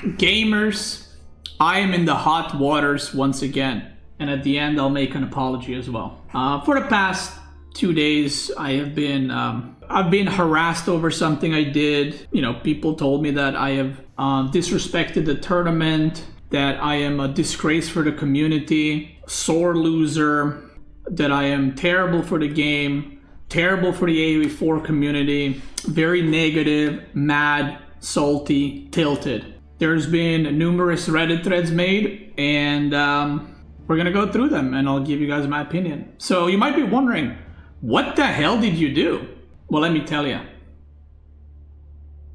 Gamers, I am in the hot waters once again. And at the end, I'll make an apology as well. For the past 2 days, I've been harassed over something I did. You know, people told me that I have disrespected the tournament, that I am a disgrace for the community, sore loser, that I am terrible for the game, terrible for the AoE4 community, very negative, mad, salty, tilted. There's been numerous Reddit threads made, and we're gonna go through them, and I'll give you guys my opinion. So you might be wondering, what the hell did you do? Well, let me tell you.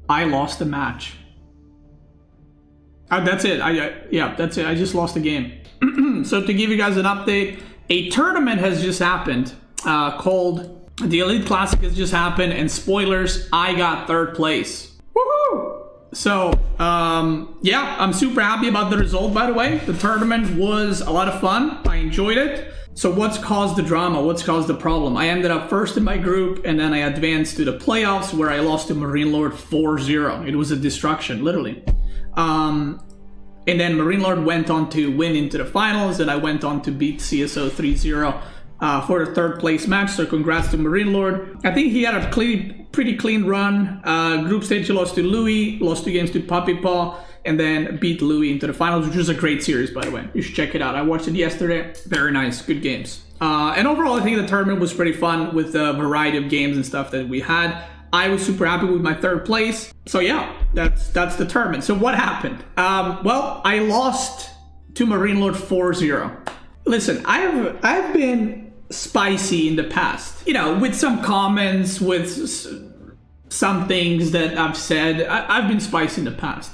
I lost the match. That's it. Yeah, that's it. I just lost the game. So to give you guys an update, a tournament has just happened called the Elite Classic has just happened, and spoilers, I got 3rd place. Woohoo! So, yeah, I'm super happy about the result, by the way. The tournament was a lot of fun. I enjoyed it. So what's caused the drama? What's caused the problem? I ended up first in my group, and then I advanced to the playoffs where I lost to Marine Lord 4-0. It was a destruction, literally. And then Marine Lord went on to win into the finals, and I went on to beat CSO 3-0 for the 3rd place match. So congrats to Marine Lord. I think he had a pretty clean run. Group stage he lost to Louis, lost 2 games to Puppy Paw, and then beat Louis into the finals, which was a great series, by the way. You should check it out. I watched it yesterday. Very nice, good games. And overall, I think the tournament was pretty fun with the variety of games and stuff that we had. I was super happy with my 3rd place. So yeah, that's the tournament. So what happened? Well, I lost to Marine Lord 4-0. Listen, I've been spicy in the past, you know, with some comments, with some things that I've said. I've been spicy in the past.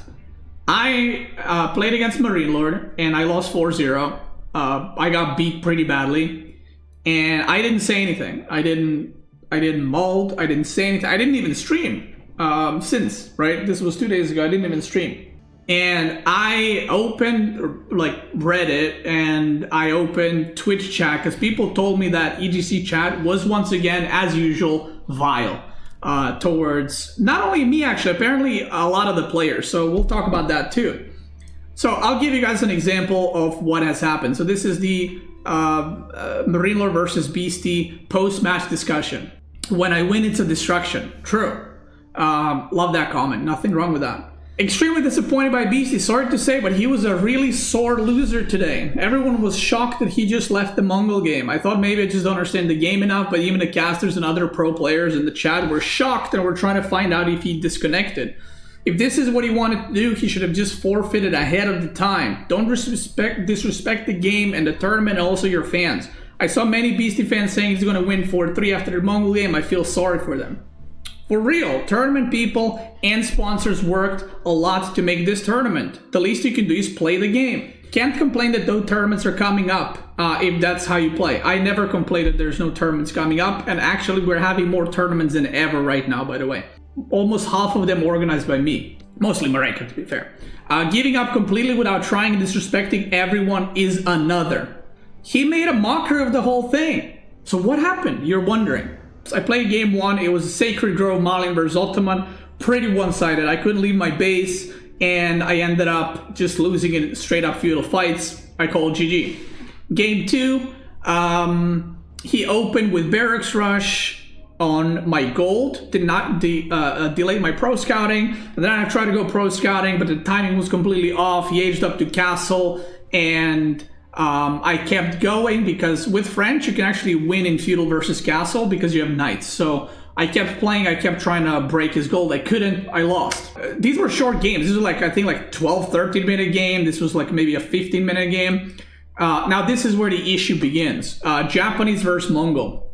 I played against Marine Lord and I lost 4-0. I got beat pretty badly, and I didn't say anything. I didn't mold. I didn't say anything. I didn't even stream since, right? This was 2 days ago. I didn't even stream. And I opened like Reddit, and I opened Twitch chat because people told me that EGC chat was once again, as usual, vile towards not only me, actually, apparently a lot of the players. So we'll talk about that too. So I'll give you guys an example of what has happened. So this is the Marine Lord versus Beastyqt post-match discussion. When I win, it's a destruction. True. Love that comment. Nothing wrong with that. Extremely disappointed by Beastyqt. Sorry to say, but he was a really sore loser today. Everyone was shocked that he just left the Mongol game. I thought maybe I just don't understand the game enough, but even the casters and other pro players in the chat were shocked and were trying to find out if he disconnected. If this is what he wanted to do, he should have just forfeited ahead of the time. Don't disrespect the game and the tournament and also your fans. I saw many Beastyqt fans saying he's going to win 4-3 after the Mongol game. I feel sorry for them. For real, tournament people and sponsors worked a lot to make this tournament. The least you can do is play the game. Can't complain that no tournaments are coming up if that's how you play. I never complained that there's no tournaments coming up, and actually we're having more tournaments than ever right now, by the way. Almost half of them organized by me. Mostly Mareka, to be fair. Giving up completely without trying and disrespecting everyone is another. He made a mockery of the whole thing. So what happened? You're wondering. I played game 1. It was a Sacred Grove Malin versus Ottoman. Pretty one-sided. I couldn't leave my base, and I ended up just losing in straight up feudal fights. I called GG. Game 2, he opened with Barracks Rush on my gold. Did not delay my pro scouting. And then I tried to go pro scouting, but the timing was completely off. He aged up to castle, and I kept going because with French you can actually win in feudal versus castle because you have knights. So I kept playing, I kept trying to break his gold. I couldn't, I lost. These were short games. This was like, I think like 12, 13 minute game. This was like maybe a 15 minute game. Now this is where the issue begins. Japanese versus Mongol.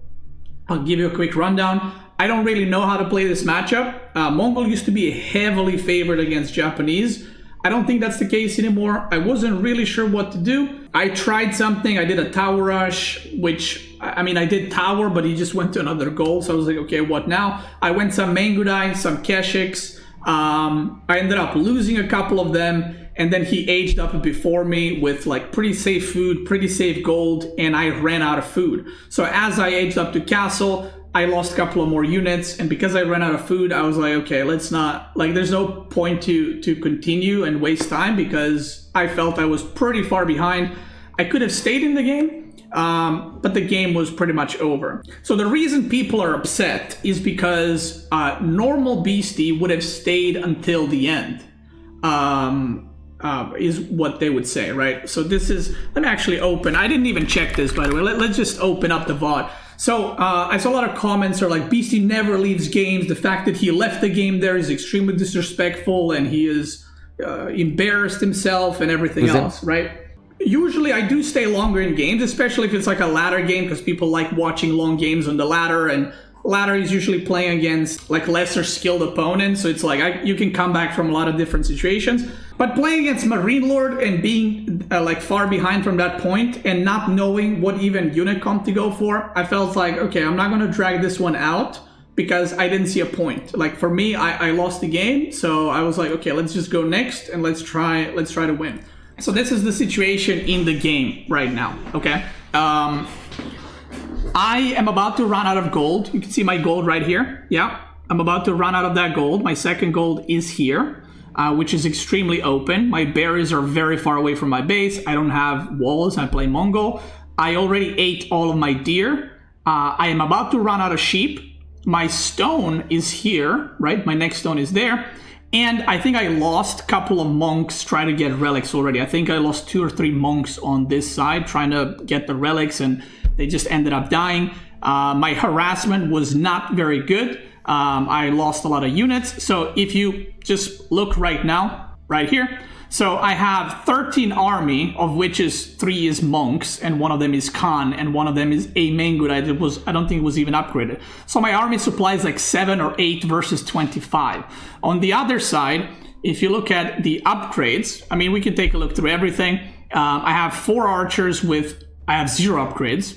I'll give you a quick rundown. I don't really know how to play this matchup. Mongol used to be heavily favored against Japanese. I don't think that's the case anymore. I wasn't really sure what to do. I tried something. I did a tower rush, which, I mean, I did tower, but he just went to another goal. So I was like, okay, what now? I went some Mangudai, some Keshiks. I ended up losing a couple of them. And then he aged up before me with like pretty safe food, pretty safe gold, and I ran out of food. So as I aged up to castle, I lost a couple of more units, and because I ran out of food, I was like, okay, let's not, like, there's no point to continue and waste time because I felt I was pretty far behind. I could have stayed in the game, but the game was pretty much over. So the reason people are upset is because normal Beastie would have stayed until the end, is what they would say, right? So this is, let me actually open, I didn't even check this, by the way. Let's just open up the VOD. So I saw a lot of comments are like, Beastie never leaves games. The fact that he left the game there is extremely disrespectful, and he is embarrassed himself and everything else, right? Usually I do stay longer in games, especially if it's like a ladder game, because people like watching long games on the ladder, and ladder is usually playing against like lesser skilled opponents. So it's like you can come back from a lot of different situations. But playing against Marine Lord and being like far behind from that point and not knowing what even unit comp to go for, I felt like, okay, I'm not going to drag this one out because I didn't see a point. Like for me, I lost the game. So I was like, okay, let's just go next and let's try to win. So this is the situation in the game right now, okay? I am about to run out of gold. You can see my gold right here. Yeah, I'm about to run out of that gold. My second gold is here. Which is extremely open. My berries are very far away from my base. I don't have walls. I play Mongol. I already ate all of my deer. I am about to run out of sheep. My stone is here, right? My next stone is there. And I think I lost a couple of monks trying to get relics already. I think I lost 2 or 3 monks on this side trying to get the relics, and they just ended up dying. My harassment was not very good. I lost a lot of units. So if you just look right now, right here. So I have 13 army, of which 3 is monks, and 1 of them is Khan, and 1 of them is a Mangudite. I don't think it was even upgraded. So my army supply is like 7 or 8 versus 25. On the other side, if you look at the upgrades, I mean, we can take a look through everything. I have 4 archers I have 0 upgrades.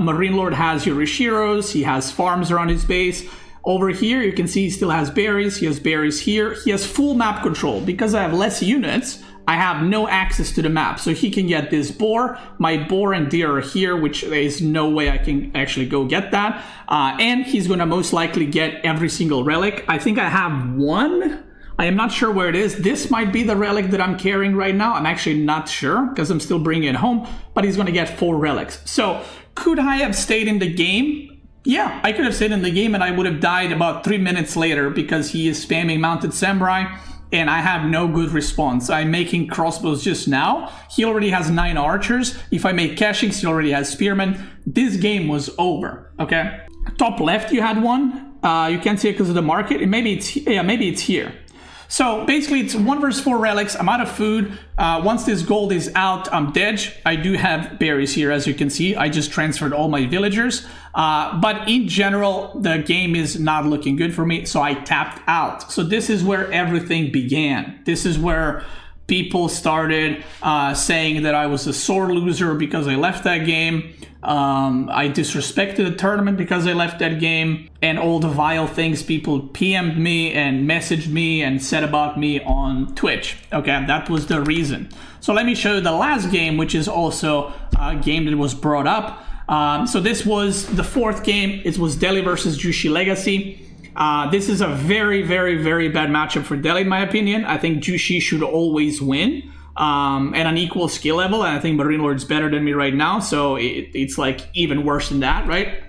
Marine Lord has Yorishiros. He has farms around his base. Over here, you can see he still has berries. He has berries here. He has full map control. Because I have less units, I have no access to the map. So he can get this boar. My boar and deer are here, which there is no way I can actually go get that. And he's going to most likely get every single relic. I think I have 1. I am not sure where it is. This might be the relic that I'm carrying right now. I'm actually not sure because I'm still bringing it home. But he's going to get 4 relics. So could I have stayed in the game? Yeah, I could have stayed in the game and I would have died about 3 minutes later because he is spamming Mounted Samurai and I have no good response. I'm making crossbows just now. He already has 9 archers. If I make cachings, he already has spearmen. This game was over, okay? Top left, you had 1. You can't see it because of the market. Maybe it's here. So basically it's 1 versus 4 relics. I'm out of food. Once this gold is out, I'm dead. I do have berries here, as you can see. I just transferred all my villagers. But in general, the game is not looking good for me, so I tapped out. So this is where everything began. This is where people started saying that I was a sore loser because I left that game. I disrespected the tournament because I left that game, and all the vile things people PM'd me and messaged me and said about me on Twitch. Okay, that was the reason. So let me show you the last game, which is also a game that was brought up. So this was the 4th game. It was Delhi versus Jushi Legacy. This is a very, very, very bad matchup for Delhi, in my opinion. I think Jushi should always win. At an equal skill level, and I think Marine Lord's better than me right now, so it's like even worse than that, right?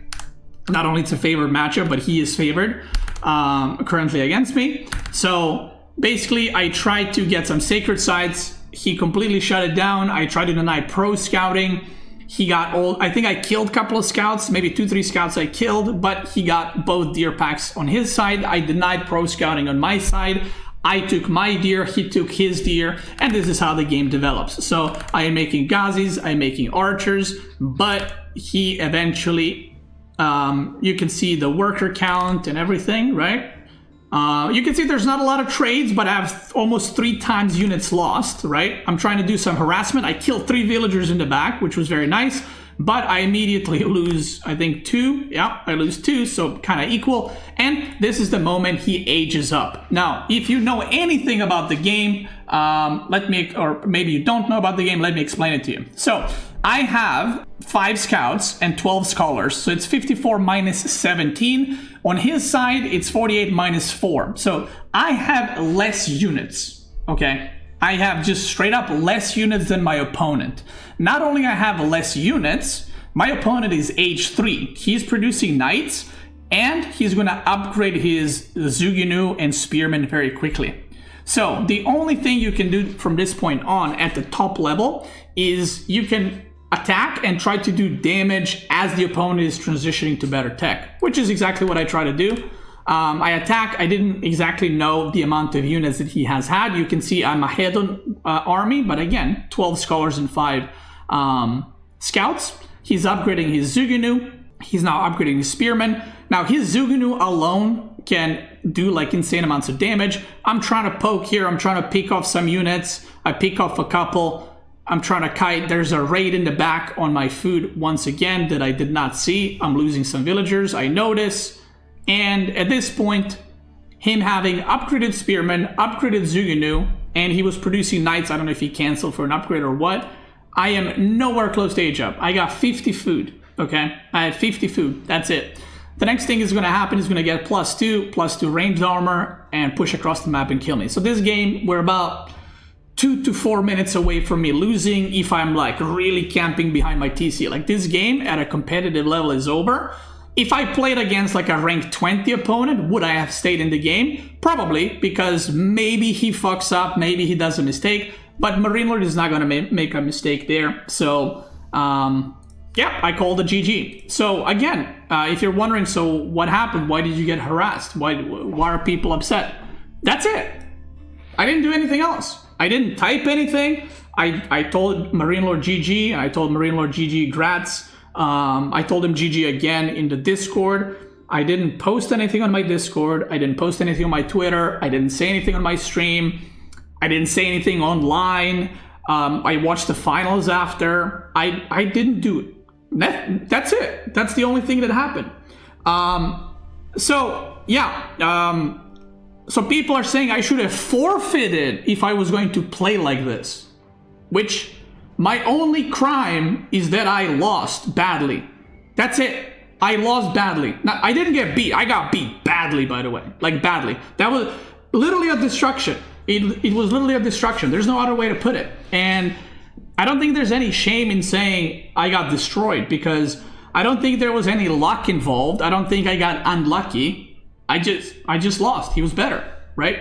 Not only it's a favored matchup, but he is favored currently against me. So basically, I tried to get some sacred sites. He completely shut it down. I tried to deny pro scouting. He got all, I think I killed a couple of scouts, maybe 2-3 scouts I killed, but he got both deer packs on his side. I denied pro scouting on my side. I took my deer, he took his deer, and this is how the game develops. So I am making Ghazis, I'm making archers, but he eventually, you can see the worker count and everything, right? You can see there's not a lot of trades, but I have almost 3 times units lost, right? I'm trying to do some harassment. I killed 3 villagers in the back, which was very nice, but I immediately lose, I think 2. Yeah, I lose 2, so kind of equal. And this is the moment he ages up. Now, if you know anything about the game, or maybe you don't know about the game, let me explain it to you. So I have 5 scouts and 12 scholars, so it's 54 minus 17. On his side, it's 48 minus 4. So I have less units, okay? I have just straight up less units than my opponent. Not only I have less units, my opponent is age 3. He's producing knights, and he's going to upgrade his Zuginu and Spearmen very quickly. So the only thing you can do from this point on at the top level is you can attack and try to do damage as the opponent is transitioning to better tech, which is exactly what I try to do. I attack. I didn't exactly know the amount of units that he has had. You can see I'm ahead on army, but again, 12 scholars and 5 scouts. He's upgrading his Zuginu. He's now upgrading his Spearmen. Now his Zuginu alone can do like insane amounts of damage. I'm trying to poke here. I'm trying to pick off some units. I pick off a couple. I'm trying to kite. There's a raid in the back on my food once again that I did not see. I'm losing some villagers. I notice. And at this point, him having upgraded Spearmen, upgraded Zuginu, and he was producing knights. I don't know if he canceled for an upgrade or what. I am nowhere close to age up. I got 50 food, okay? I have 50 food. That's it. The next thing is going to happen is going to get +2 ranged armor, and push across the map and kill me. So this game, we're about 2 to 4 minutes away from me losing if I'm like really camping behind my TC. Like this game at a competitive level is over. If I played against like a rank 20 opponent, would I have stayed in the game? Probably, because maybe he fucks up, maybe he does a mistake, but Marine Lord is not going to make a mistake there. So, yeah, I called a GG. So again, if you're wondering, so what happened? Why did you get harassed? Why are people upset? That's it. I didn't do anything else. I didn't type anything. I told Marine Lord GG, and I told Marine Lord GG grats. I told him GG again in the Discord. I didn't post anything on my Discord. I didn't post anything on my Twitter. I didn't say anything on my stream. I didn't say anything online. I watched the finals after. I didn't do it. That's it. That's the only thing that happened. So, yeah. So people are saying I should have forfeited if I was going to play like this. Which, my only crime is that I lost badly. That's it. I lost badly. Now, I didn't get beat. I got beat badly, by the way. Like, badly. That was literally a destruction. It was literally a destruction. There's no other way to put it. And I don't think there's any shame in saying I got destroyed, because I don't think there was any luck involved. I don't think I got unlucky. I just lost. He was better, right?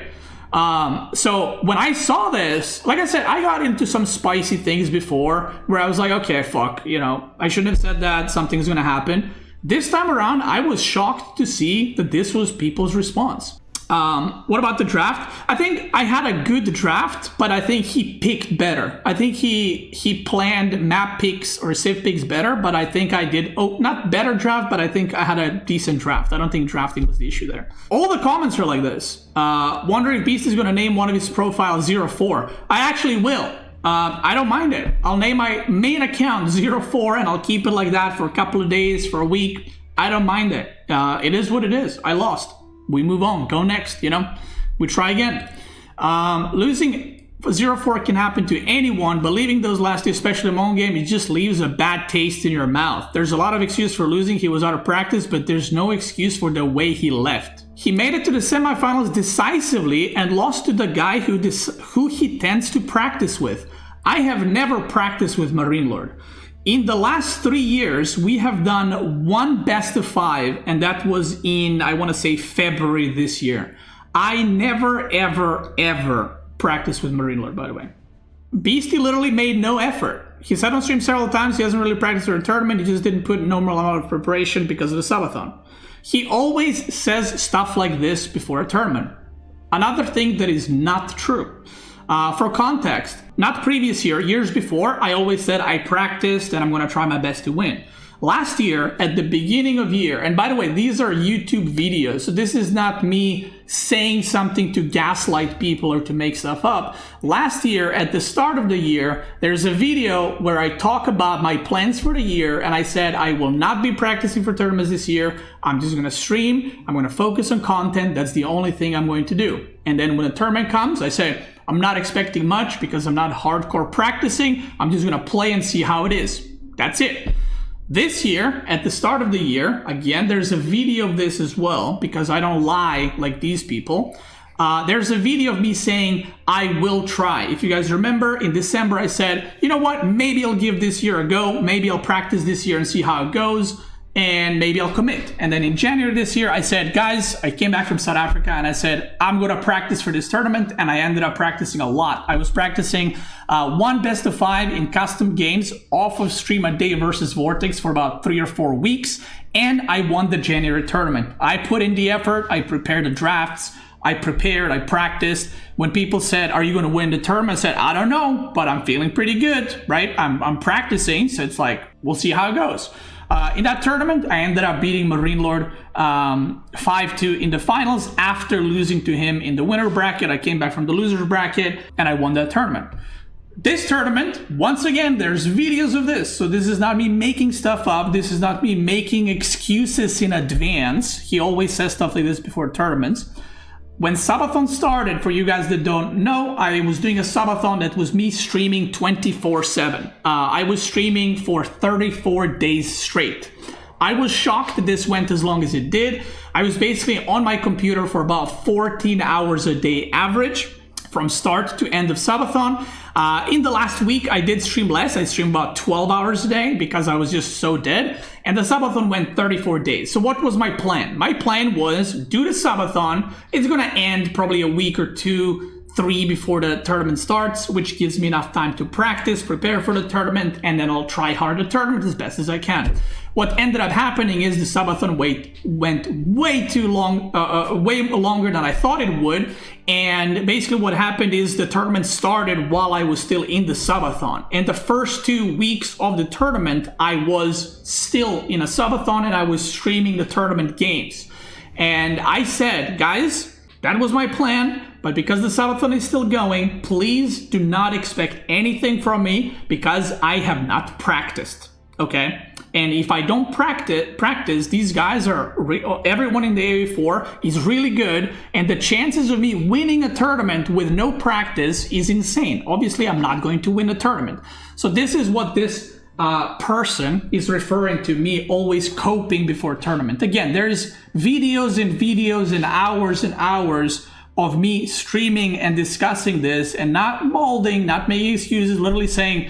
So when I saw this, like I said, I got into some spicy things before where I was like, okay, fuck, you know, I shouldn't have said that. Something's going to happen. This time around, I was shocked to see that this was people's response. What about the draft? I think I had a good draft, but I think he picked better. I think he planned map picks or civ picks better, but I think I did, not better draft, but I think I had a decent draft. I don't think drafting was the issue there. All the comments are like this. Wondering if Beast is going to name one of his profiles 04. I actually will. I don't mind it. I'll name my main account 04 and I'll keep it like that for a couple of days, for a week. I don't mind it. It is what it is. I lost. We move on, go next, you know, we try again. Losing 0-4 can happen to anyone, but leaving those last two, especially in Mongol game, it just leaves a bad taste in your mouth. There's a lot of excuse for losing. He was out of practice, but there's no excuse for the way he left. He made it to the semifinals decisively and lost to the guy who he tends to practice with. I have never practiced with Marine Lord. In the last 3 years, we have done one best of 5, and that was in, I want to say, February this year. I never, ever, ever practiced with Marine Lord, by the way. Beasty literally made no effort. He said on stream several times he hasn't really practiced for a tournament. He just didn't put normal amount of preparation because of the subathon. He always says stuff like this before a tournament. Another thing that is not true. For context, not previous year, years before, I always said I practiced and I'm going to try my best to win. Last year, at the beginning of year, and by the way, these are YouTube videos, so this is not me saying something to gaslight people or to make stuff up. Last year, at the start of the year, there's a video where I talk about my plans for the year, and I said I will not be practicing for tournaments this year. I'm just going to stream. I'm going to focus on content. That's the only thing I'm going to do. And then when the tournament comes, I say, I'm not expecting much because I'm not hardcore practicing. I'm just going to play and see how it is. That's it. This year, at the start of the year, again, there's a video of this as well, because I don't lie like these people. There's a video of me saying, I will try. If you guys remember, in December, I said, you know what, maybe I'll give this year a go. Maybe I'll practice this year and see how it goes. And maybe I'll commit. And then in January this year, I said, guys, I came back from South Africa and I said, I'm going to practice for this tournament. And I ended up practicing a lot. I was practicing one best of 5 in custom games off of stream a day versus Vortex for about 3 or 4 weeks. And I won the January tournament. I put in the effort. I prepared the drafts. I prepared, I practiced. When people said, are you going to win the tournament? I said, I don't know, but I'm feeling pretty good, right? I'm practicing. So it's like, we'll see how it goes. In that tournament, I ended up beating Marine Lord 5-2 in the finals after losing to him in the winner bracket. I came back from the loser bracket and I won that tournament. This tournament, once again, there's videos of this. So this is not me making stuff up. This is not me making excuses in advance. He always says stuff like this before tournaments. When Subathon started, for you guys that don't know, I was doing a Subathon that was me streaming 24/7. I was streaming for 34 days straight. I was shocked that this went as long as it did. I was basically on my computer for about 14 hours a day average from start to end of Subathon. In the last week, I did stream less. I streamed about 12 hours a day because I was just so dead. And the Subathon went 34 days. So what was my plan? My plan was do the Subathon. It's going to end probably a week or 2, 3 before the tournament starts, which gives me enough time to practice, prepare for the tournament, and then I'll try hard the tournament as best as I can. What ended up happening is the Subathon went way too long, way longer than I thought it would. And basically what happened is the tournament started while I was still in the Subathon. And the first 2 weeks of the tournament, I was still in a Subathon and I was streaming the tournament games. And I said, guys, that was my plan. But because the Subathon is still going, please do not expect anything from me because I have not practiced. Okay? And if I don't practice, these guys are, everyone in the AOE4 is really good. And the chances of me winning a tournament with no practice is insane. Obviously, I'm not going to win a tournament. So this is what this person is referring to, me always coping before a tournament. Again, there's videos and hours of me streaming and discussing this and not molding, not making excuses, literally saying,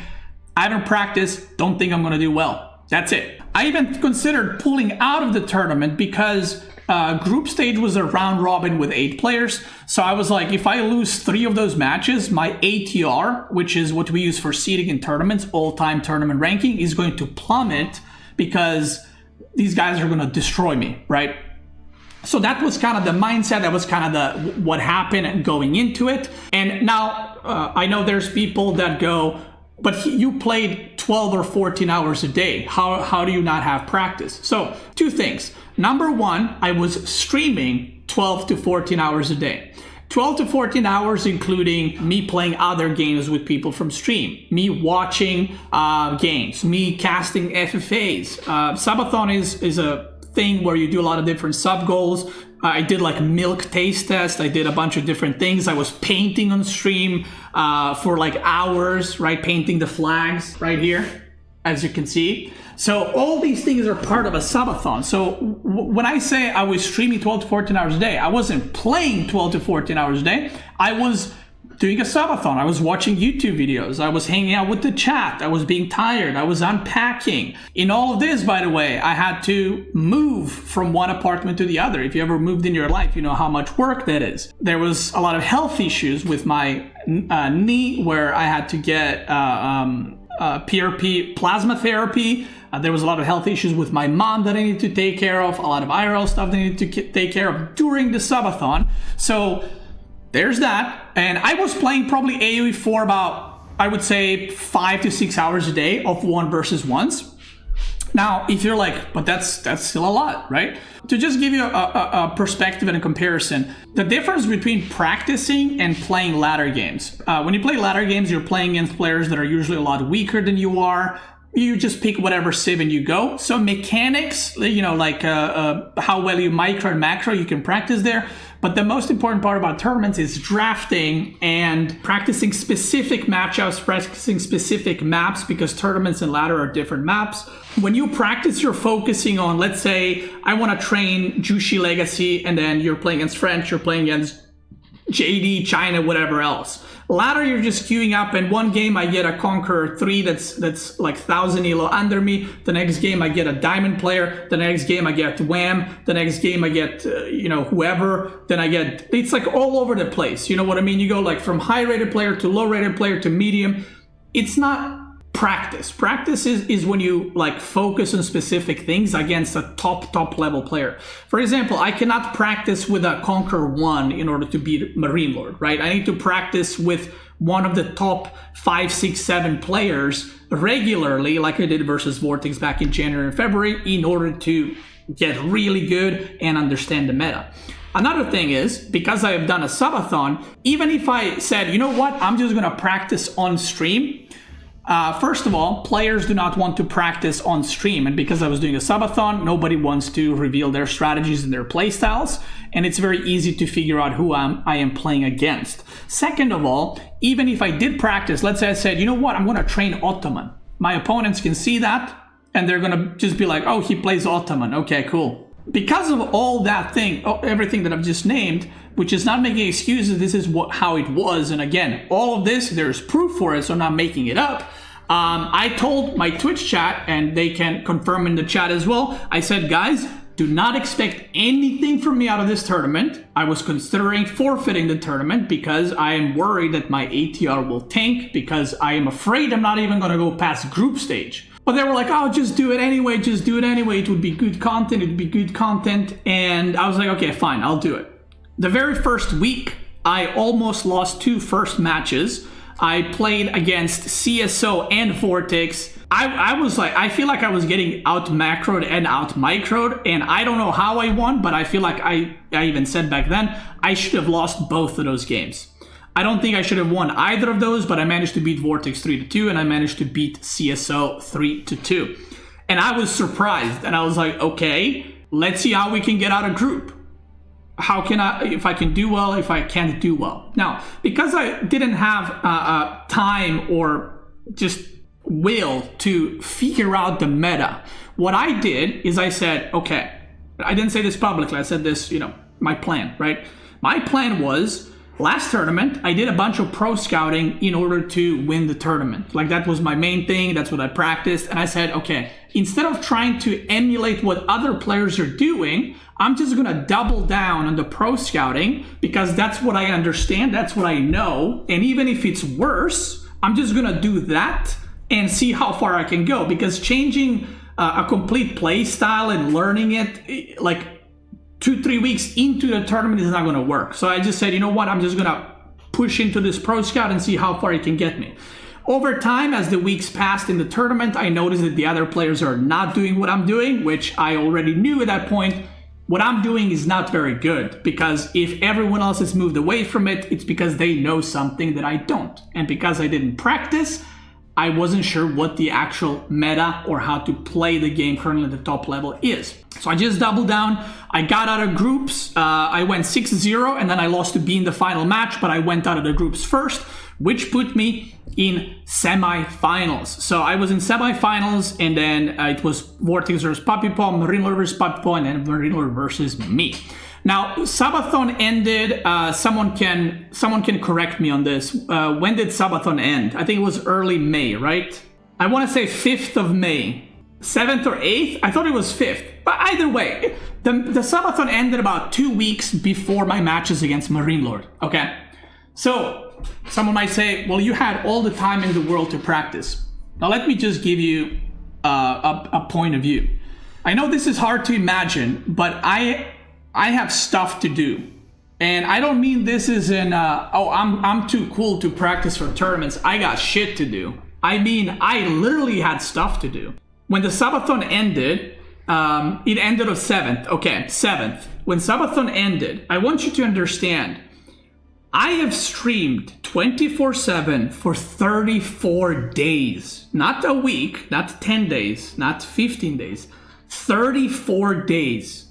I haven't practiced, don't think I'm going to do well. That's it. I even considered pulling out of the tournament because group stage was a round robin with 8 players. So I was like, if I lose 3 of those matches, my ATR, which is what we use for seeding in tournaments, all-time tournament ranking, is going to plummet because these guys are going to destroy me, right? So that was kind of the mindset. That was kind of what happened going into it. And now I know there's people that go, but you played 12 or 14 hours a day. How do you not have practice? So 2 things. Number 1, I was streaming 12 to 14 hours a day. 12 to 14 hours, including me playing other games with people from stream, me watching games, me casting FFAs. Subathon is a thing where you do a lot of different sub goals. I did like milk taste test. I did a bunch of different things. I was painting on stream for like hours, right? Painting the flags right here, as you can see. So all these things are part of a subathon. So when I say I was streaming 12 to 14 hours a day, I wasn't playing 12 to 14 hours a day. I was doing a subathon. I was watching YouTube videos. I was hanging out with the chat. I was being tired. I was unpacking. In all of this, by the way, I had to move from one apartment to the other. If you ever moved in your life, you know how much work that is. There was a lot of health issues with my knee where I had to get PRP plasma therapy. There was a lot of health issues with my mom that I needed to take care of. A lot of IRL stuff that I needed to take care of during the subathon. So there's that. And I was playing probably AoE for about, I would say, 5 to 6 hours a day of 1 versus 1s. Now, if you're like, but that's still a lot, right? To just give you a perspective and a comparison, the difference between practicing and playing ladder games. When you play ladder games, you're playing against players that are usually a lot weaker than you are. You just pick whatever civ and you go. So mechanics, you know, like how well you micro and macro, you can practice there. But the most important part about tournaments is drafting and practicing specific matchups, practicing specific maps, because tournaments and ladder are different maps. When you practice, you're focusing on, let's say, I want to train Jushi Legacy, and then you're playing against French, you're playing against JD, China, whatever else. Ladder, you're just queuing up, and one game I get a Conqueror 3 that's like 1000 elo under me. The next game I get a Diamond player. The next game I get Wham. The next game I get, whoever. Then I get, it's like all over the place. You know what I mean? You go like from high rated player to low rated player to medium. It's not practice. Practice is when you like focus on specific things against a top level player. For example, I cannot practice with a Conqueror 1 in order to beat Marine Lord, right? I need to practice with one of the top 5, 6, 7 players regularly, like I did versus Vortex back in January and February, in order to get really good and understand the meta. Another thing is, because I have done a subathon, even if I said, you know what, I'm just gonna practice on stream, first of all, players do not want to practice on stream, and because I was doing a subathon, nobody wants to reveal their strategies and their playstyles, and it's very easy to figure out who I am playing against. Second of all, even if I did practice, let's say I said, you know what, I'm going to train Ottoman. My opponents can see that, and they're going to just be like, oh, he plays Ottoman. Okay, cool. Because of all that thing, everything that I've just named, which is not making excuses, this is how it was. And again, all of this, there's proof for it, so I'm not making it up. I told my Twitch chat, and they can confirm in the chat as well, I said, guys, do not expect anything from me out of this tournament. I was considering forfeiting the tournament because I am worried that my ATR will tank, because I am afraid I'm not even going to go past group stage. But they were like, oh, just do it anyway, just do it anyway. It would be good content, it would be good content. And I was like, okay, fine, I'll do it. The very first week, I almost lost 2 first matches. I played against CSO and Vortex. I was like, I feel like I was getting out macroed and out microed, and I don't know how I won, but I feel like I even said back then, I should have lost both of those games. I don't think I should have won either of those, but I managed to beat Vortex 3-2, and I managed to beat CSO 3-2. And I was surprised, and I was like, okay, let's see how we can get out of group. How can if I can do well, if I can't do well. Now, because I didn't have time or just will to figure out the meta, what I did is I said, okay, I didn't say this publicly, I said this, my plan, right? My plan was, last tournament, I did a bunch of pro scouting in order to win the tournament. Like, that was my main thing, that's what I practiced, and I said, okay, instead of trying to emulate what other players are doing, I'm just gonna double down on the pro scouting, because that's what I understand, that's what I know, and even if it's worse, I'm just gonna do that and see how far I can go, because changing a complete play style and learning it, like 2-3 weeks into the tournament, is not going to work. So I just said, you know what, I'm just going to push into this pro scout and see how far it can get me. Over time, as the weeks passed in the tournament, I noticed that the other players are not doing what I'm doing, which I already knew at that point. What I'm doing is not very good, because if everyone else has moved away from it, it's because they know something that I don't. And because I didn't practice, I wasn't sure what the actual meta or how to play the game currently at the top level is. So I just doubled down. I got out of groups. I went 6-0, and then I lost to B in the final match, but I went out of the groups first, which put me in semifinals. So I was in semifinals, and then it was Vortex versus Puppy Paw, Marine Lord versus Puppy Paw, and then Marine Lord versus me. Now, Subathon ended, someone can correct me on this. When did Subathon end? I think it was early May, right? I want to say 5th of May. 7th or 8th? I thought it was 5th. But either way, the Subathon ended about 2 weeks before my matches against Marine Lord, okay? So, someone might say, well, you had all the time in the world to practice. Now, let me just give you a point of view. I know this is hard to imagine, but I have stuff to do. And I don't mean this is I'm too cool to practice for tournaments. I got shit to do. I mean, I literally had stuff to do. When the Subathon ended, it ended on 7th. Okay, 7th. When Subathon ended, I want you to understand, I have streamed 24/7 for 34 days. Not a week, not 10 days, not 15 days. 34 days.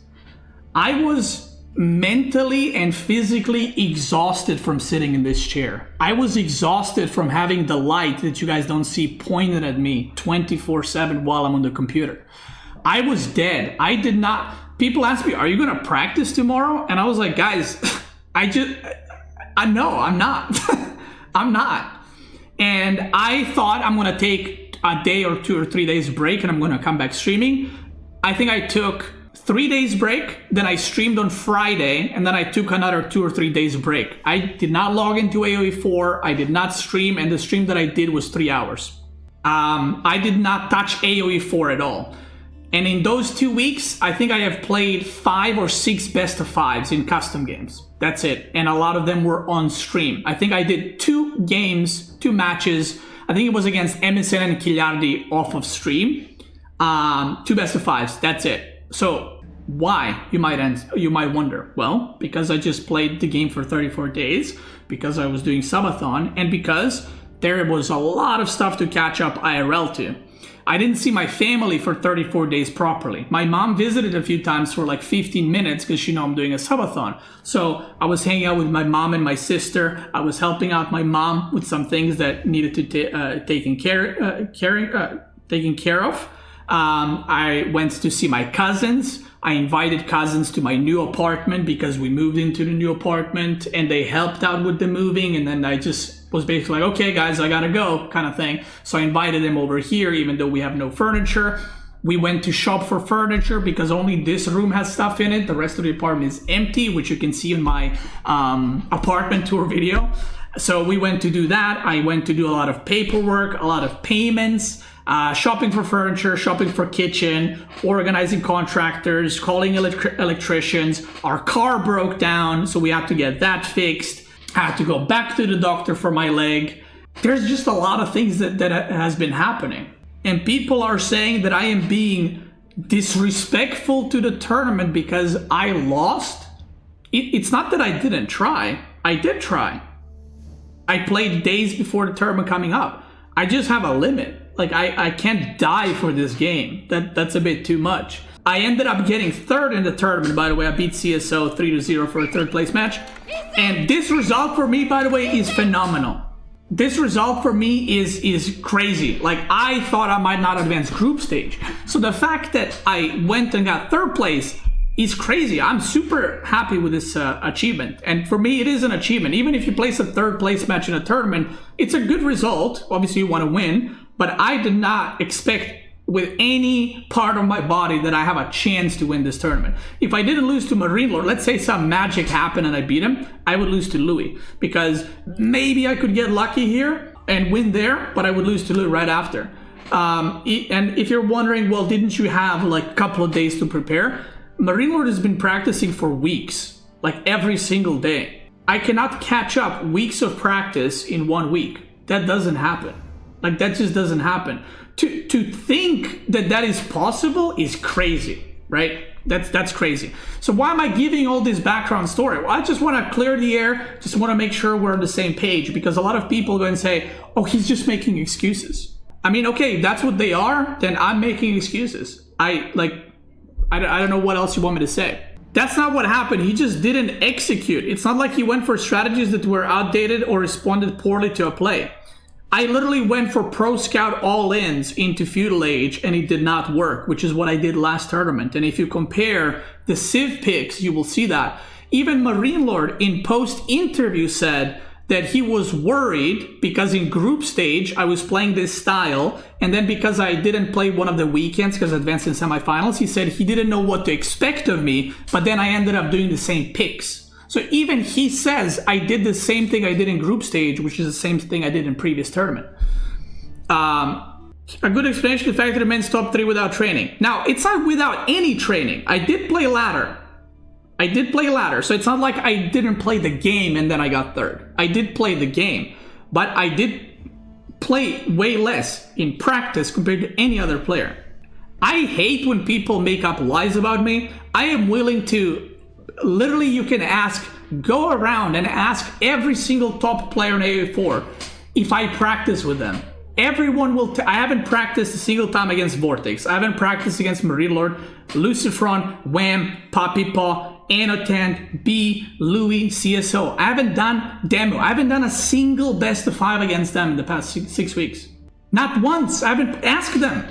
I was mentally and physically exhausted from sitting in this chair. I was exhausted from having the light that you guys don't see pointed at me 24/7 while I'm on the computer. I was dead. I did not. People ask me, are you going to practice tomorrow? And I was like, guys, no, I'm not. I'm not. And I thought I'm going to take a day or 2 or 3 days break and I'm going to come back streaming. I think I took 3 days break, then I streamed on Friday, and then I took another 2 or 3 days break. I did not log into AOE4, I did not stream, and the stream that I did was 3 hours. I did not touch AOE4 at all. And in those 2 weeks, I think I have played 5 or 6 best of 5s in custom games. That's it. And a lot of them were on stream. I think I did 2 games, 2 matches. I think it was against MSN and Kiliardi off of stream. 2 best of 5s. That's it. So why, you might wonder? Well, because I just played the game for 34 days, because I was doing subathon, and because there was a lot of stuff to catch up IRL to. I didn't see my family for 34 days properly. My mom visited a few times for like 15 minutes because she know I'm doing a subathon. So I was hanging out with my mom and my sister. I was helping out my mom with some things that needed to taken care of. I went to see my cousins. I invited cousins to my new apartment because we moved into the new apartment and they helped out with the moving. And then I just was basically like, okay, guys, I gotta go kind of thing. So I invited them over here, even though we have no furniture. We went to shop for furniture because only this room has stuff in it. The rest of the apartment is empty, which you can see in my apartment tour video. So we went to do that. I went to do a lot of paperwork, a lot of payments, shopping for furniture, shopping for kitchen, organizing contractors, calling electricians. Our car broke down, so we had to get that fixed. I had to go back to the doctor for my leg. There's just a lot of things that has been happening. And people are saying that I am being disrespectful to the tournament because I lost. It's not that I didn't try. I did try. I played days before the tournament coming up. I just have a limit. Like, I can't die for this game. That's a bit too much. I ended up getting 3rd in the tournament, by the way. I beat CSO 3-0 for a 3rd place match. And this result for me, by the way, is phenomenal. This result for me is crazy. Like, I thought I might not advance group stage. So the fact that I went and got 3rd place is crazy. I'm super happy with this achievement. And for me, it is an achievement. Even if you place a 3rd place match in a tournament, it's a good result. Obviously, you want to win. But I did not expect with any part of my body that I have a chance to win this tournament. If I didn't lose to Marine Lord, let's say some magic happened and I beat him, I would lose to Louis. Because maybe I could get lucky here and win there, but I would lose to Louis right after. And if you're wondering, well, didn't you have like a couple of days to prepare? Marine Lord has been practicing for weeks, like every single day. I cannot catch up weeks of practice in 1 week. That doesn't happen. Like, that just doesn't happen. To think that is possible is crazy, right? That's crazy. So why am I giving all this background story? Well, I just want to clear the air. Just want to make sure we're on the same page, because a lot of people go and say, oh, he's just making excuses. I mean, okay, if that's what they are, then I'm making excuses. I don't know what else you want me to say. That's not what happened. He just didn't execute. It's not like he went for strategies that were outdated or responded poorly to a play. I literally went for Pro Scout all-ins into Feudal Age and it did not work, which is what I did last tournament. And if you compare the Civ picks, you will see that. Even Marine Lord in post-interview said that he was worried because in group stage I was playing this style, and then because I didn't play one of the weekends because I advanced in semifinals, he said he didn't know what to expect of me, but then I ended up doing the same picks. So even he says I did the same thing I did in group stage, which is the same thing I did in previous tournament. A good explanation, the fact that it means top 3 without training. Now, it's not without any training. I did play ladder. So it's not like I didn't play the game and then I got 3rd. I did play the game, but I did play way less in practice compared to any other player. I hate when people make up lies about me. I am willing to, literally, you can go around and ask every single top player in AOE4 if I practice with them. Everyone will, I haven't practiced a single time against Vortex. I haven't practiced against Marine Lord, Lucifron, Wham, Papi Paw. Anotan, B, Louis, CSO. I haven't done demo. I haven't done a single best of 5 against them in the past 6 weeks. Not once. I haven't asked them.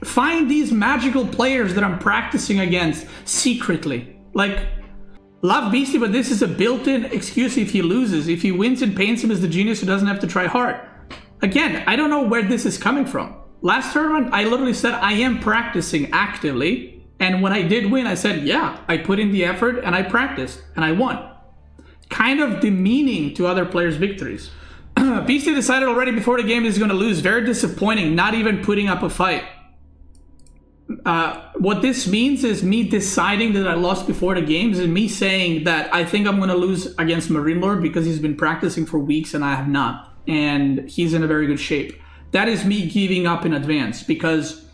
Find these magical players that I'm practicing against secretly. Like, love Beasty, but this is a built-in excuse if he loses. If he wins, it paints him as the genius who doesn't have to try hard. Again, I don't know where this is coming from. Last tournament, I literally said I am practicing actively. And when I did win, I said, yeah, I put in the effort and I practiced and I won. Kind of demeaning to other players' victories. Beasty decided already before the game he's going to lose. Very disappointing, not even putting up a fight. What this means is me deciding that I lost before the games and me saying that I think I'm going to lose against Marine Lord because he's been practicing for weeks and I have not. And he's in a very good shape. That is me giving up in advance because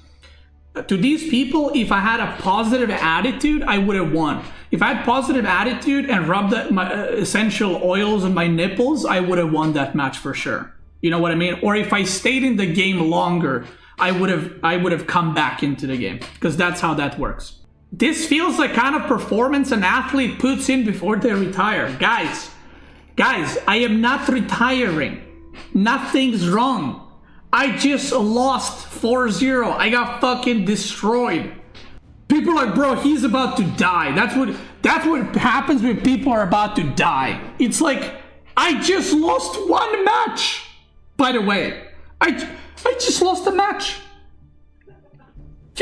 to these people, if I had a positive attitude, I would have won. If I had positive attitude and rubbed my essential oils on my nipples, I would have won that match for sure. You know what I mean? Or if I stayed in the game longer, I would have come back into the game because that's how that works. This feels like kind of performance an athlete puts in before they retire. Guys, I am not retiring. Nothing's wrong. I just lost 4-0. I got fucking destroyed. People are like, bro, he's about to die. That's what happens when people are about to die. It's like, I just lost one match. By the way, I just lost a match.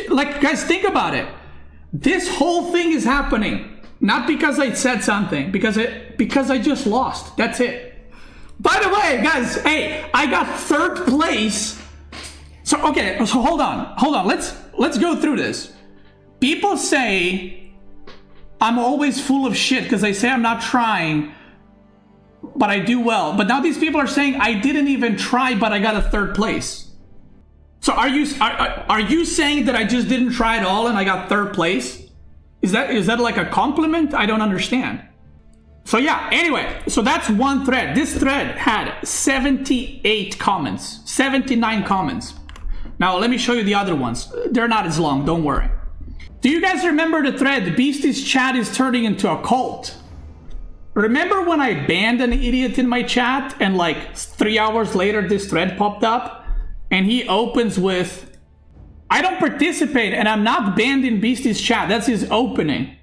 Like, guys, think about it. This whole thing is happening not because I said something, because I just lost. That's it. By the way, guys, hey, I got 3rd place. So okay, so hold on. Let's go through this. People say I'm always full of shit because I say I'm not trying, but I do well. But now these people are saying I didn't even try, but I got a 3rd place. So are you saying that I just didn't try at all and I got 3rd place? Is that like a compliment? I don't understand. So yeah, anyway, so that's one thread. This thread had 78 comments, 79 comments. Now let me show you the other ones. They're not as long, don't worry. Do you guys remember the thread, Beasty's chat is turning into a cult? Remember when I banned an idiot in my chat and like 3 hours later this thread popped up? And he opens with, I don't participate and I'm not banned in Beasty's chat. That's his opening.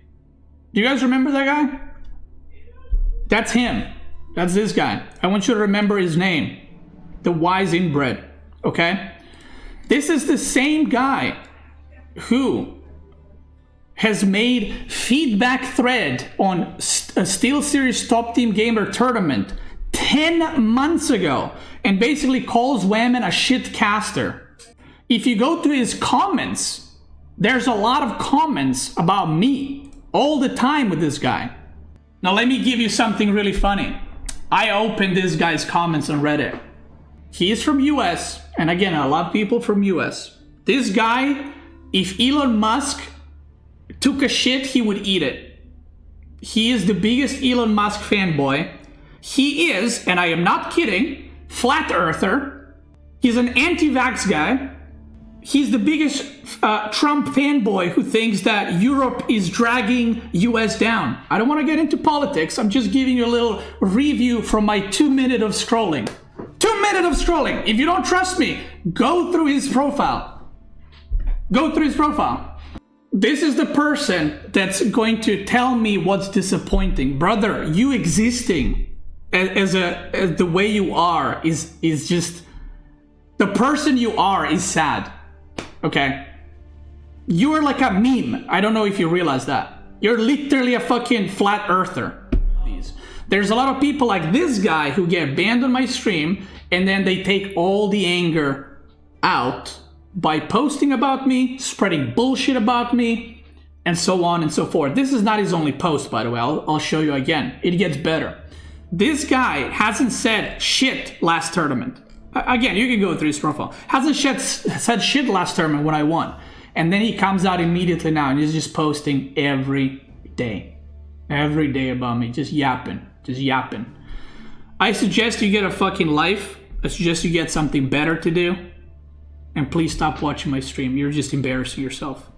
Do you guys remember that guy? That's him. That's this guy. I want you to remember his name. The wise inbred. Okay? This is the same guy who has made feedback thread on a SteelSeries Top Team Gamer tournament 10 months ago and basically calls Whammon a shit caster. If you go to his comments, there's a lot of comments about me all the time with this guy. Now let me give you something really funny. I opened this guy's comments on Reddit. He is from US, and again, I love people from US. This guy, if Elon Musk took a shit, he would eat it. He is the biggest Elon Musk fanboy. He is, and I am not kidding, flat earther. He's an anti-vax guy. He's the biggest Trump fanboy who thinks that Europe is dragging US down. I don't want to get into politics. I'm just giving you a little review from my 2 minutes of scrolling. 2 minutes of scrolling. If you don't trust me, go through his profile. Go through his profile. This is the person that's going to tell me what's disappointing. Brother, you existing as the way you are is just, the person you are is sad. Okay? You are like a meme. I don't know if you realize that. You're literally a fucking flat earther. There's a lot of people like this guy who get banned on my stream and then they take all the anger out by posting about me, spreading bullshit about me, and so on and so forth. This is not his only post, by the way. I'll show you again. It gets better. This guy hasn't said shit last tournament. Again, you can go through his profile. Hasn't said shit last tournament when I won. And then he comes out immediately now and he's just posting every day. Every day about me. Just yapping. Just yapping. I suggest you get a fucking life. I suggest you get something better to do. And please stop watching my stream. You're just embarrassing yourself.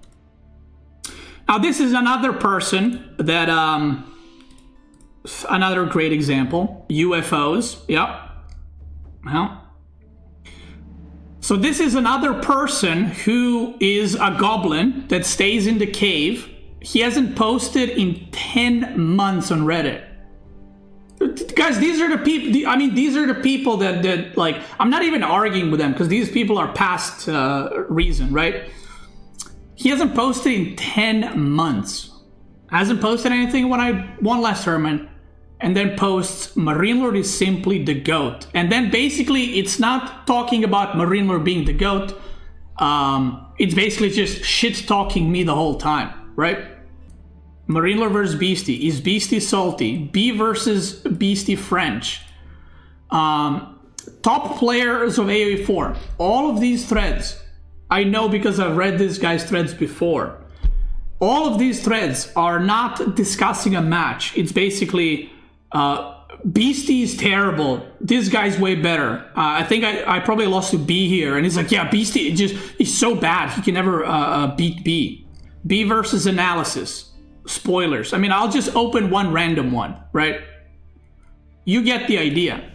Now, this is another person that, another great example, UFOs, yep. Well, so this is another person who is a goblin that stays in the cave. He hasn't posted in 10 months on Reddit. Guys, these are the people, I mean, these are the people that like, I'm not even arguing with them because these people are past reason, right? He hasn't posted in 10 months. Hasn't posted anything when I won last tournament. And then posts, Marine Lord is simply the GOAT. And then basically, it's not talking about Marine Lord being the GOAT. It's basically just shit-talking me the whole time, right? Marine Lord versus Beasty. Is Beasty salty? B versus Beasty French. Top players of AoE 4. All of these threads, I know because I've read this guy's threads before. All of these threads are not discussing a match. It's basically, Beasty is terrible. This guy's way better. I think I probably lost to B here. And he's like, yeah, Beasty, he's so bad. He can never beat B. B versus analysis. Spoilers. I mean, I'll just open one random one, right? You get the idea.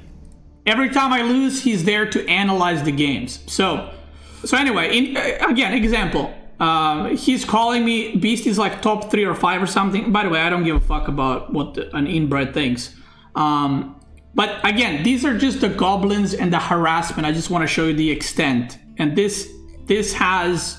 Every time I lose, he's there to analyze the games. So anyway, again, example. He's calling me, Beasty's like top 3 or 5 or something. By the way, I don't give a fuck about what an inbred thinks. But again, these are just the goblins and the harassment. I just want to show you the extent. And this has,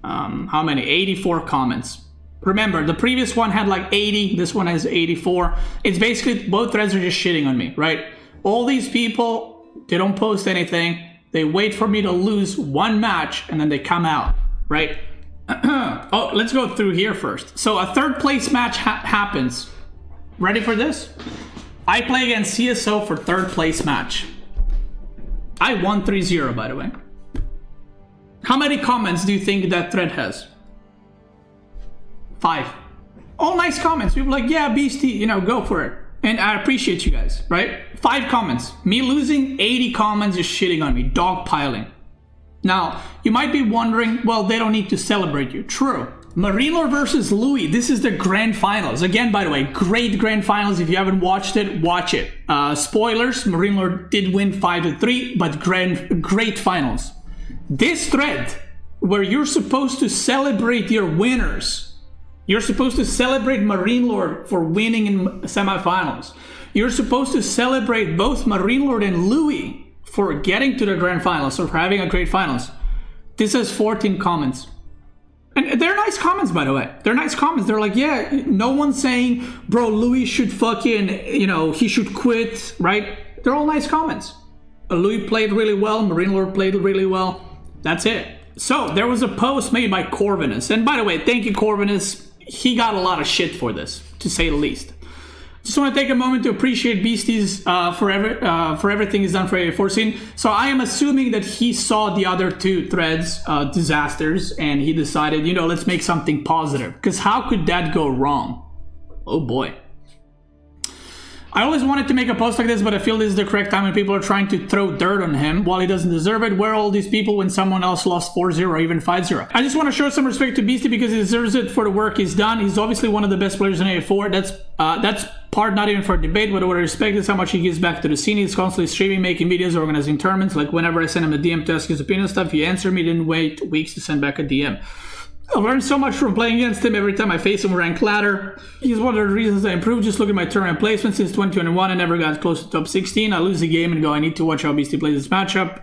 how many? 84 comments. Remember, the previous one had like 80. This one has 84. It's basically, both threads are just shitting on me, right? All these people, they don't post anything. They wait for me to lose one match and then they come out. Right? Oh, let's go through here first. So a third place match happens. Ready for this? I play against CSO for third place match. I won 3-0, by the way. How many comments do you think that thread has? 5. All nice comments. People like, yeah, Beasty, you know, go for it. And I appreciate you guys, right? 5 comments. Me losing 80 comments is shitting on me. Dogpiling. Now, you might be wondering, well, they don't need to celebrate you. True. Marine Lord versus Louis. This is the grand finals. Again, by the way, great grand finals. If you haven't watched it, watch it. Spoilers, Marine Lord did win 5-3, but great finals. This thread, where you're supposed to celebrate your winners. You're supposed to celebrate Marine Lord for winning in semifinals. You're supposed to celebrate both Marine Lord and Louis for getting to the grand finals or for having a great finals. This has 14 comments. And they're nice comments, by the way. They're nice comments. They're like, yeah, no one's saying, bro, Louis should fucking, you know, he should quit, right? They're all nice comments. Louis played really well. Marine Lord played really well. That's it. So there was a post made by Corvinus. And by the way, thank you, Corvinus. He got a lot of shit for this, to say the least. Just want to take a moment to appreciate Beasties for everything he's done for AoE4 scene. So I am assuming that he saw the other 2 threads, disasters, and he decided, you know, let's make something positive. Because how could that go wrong? Oh boy. I always wanted to make a post like this, but I feel this is the correct time when people are trying to throw dirt on him while he doesn't deserve it. Where are all these people when someone else lost 4-0 or even 5-0? I just want to show some respect to Beastie because he deserves it for the work he's done. He's obviously one of the best players in AoE4. That's part not even for debate, but what I respect is how much he gives back to the scene. He's constantly streaming, making videos, organizing tournaments. Like whenever I send him a DM to ask his opinion stuff, he answered me, didn't wait weeks to send back a DM. I've learned so much from playing against him. Every time I face him, rank ladder. He's one of the reasons I improved. Just look at my tournament placement since 2021. I never got close to top 16. I lose the game and go, I need to watch how Beastie plays this matchup.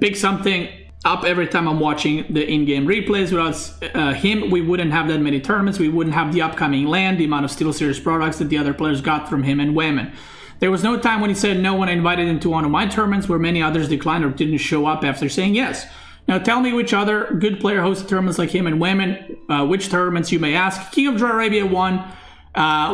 Pick something up every time I'm watching the in-game replays. Without him, we wouldn't have that many tournaments. We wouldn't have the upcoming land, the amount of Steel Series products that the other players got from him and Wayman. There was no time when he said no when I invited him to one of my tournaments where many others declined or didn't show up after saying yes. Now tell me which other good player hosted tournaments like him and Wayman, which tournaments you may ask. King of Dry Arabia 1,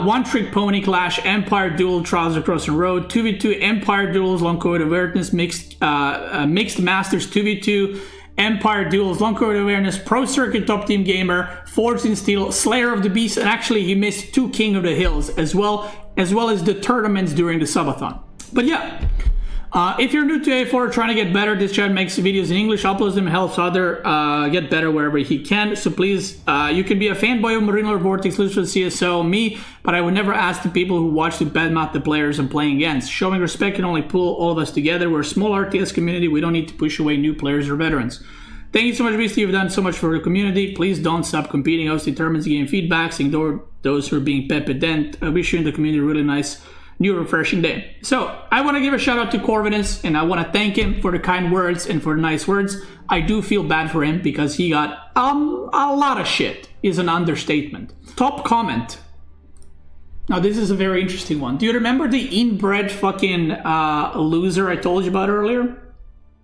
One Trick Pony Clash, Empire Duel, Trials of Crossing Road, 2v2 Empire Duels, Long Code Awareness, Mixed Masters 2v2, Empire Duels, Long Code Awareness, Pro Circuit Top Team Gamer, Forged in Steel, Slayer of the Beast, and actually he missed 2 King of the Hills as well as the tournaments during the subathon. But yeah. If you're new to A4 trying to get better, this channel makes videos in English, uploads them, helps other get better wherever he can. So please, you can be a fanboy of Marine Lord Vortex, lose for the CSO, me, but I would never ask the people who watch to badmouth the players I'm playing against. Showing respect can only pull all of us together. We're a small RTS community. We don't need to push away new players or veterans. Thank you so much, Beasty. You've done so much for the community. Please don't stop competing. Host determines game feedbacks. Ignore those who are being pedant. I wish you and the community a really nice, new, refreshing day. So, I want to give a shout out to Corvinus, and I want to thank him for the kind words and for the nice words. I do feel bad for him because he got a lot of shit, is an understatement. Top comment. Now, this is a very interesting one. Do you remember the inbred fucking loser I told you about earlier?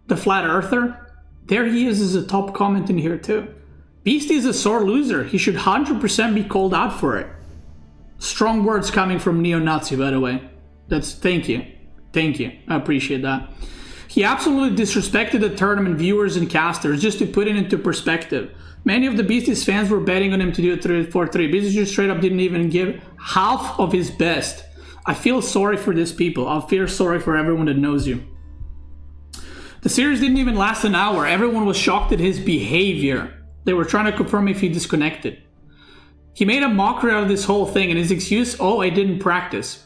The flat earther? There he is as a top comment in here too. Beasty is a sore loser. He should 100% be called out for it. Strong words coming from neo-Nazi, by the way. Thank you. Thank you. I appreciate that. He absolutely disrespected the tournament viewers and casters, just to put it into perspective. Many of the Beasties fans were betting on him to do it 3-4-3. Beastie just straight up didn't even give half of his best. I feel sorry for these people. I'll feel sorry for everyone that knows you. The series didn't even last an hour. Everyone was shocked at his behavior. They were trying to confirm if he disconnected. He made a mockery out of this whole thing, and his excuse, oh, I didn't practice.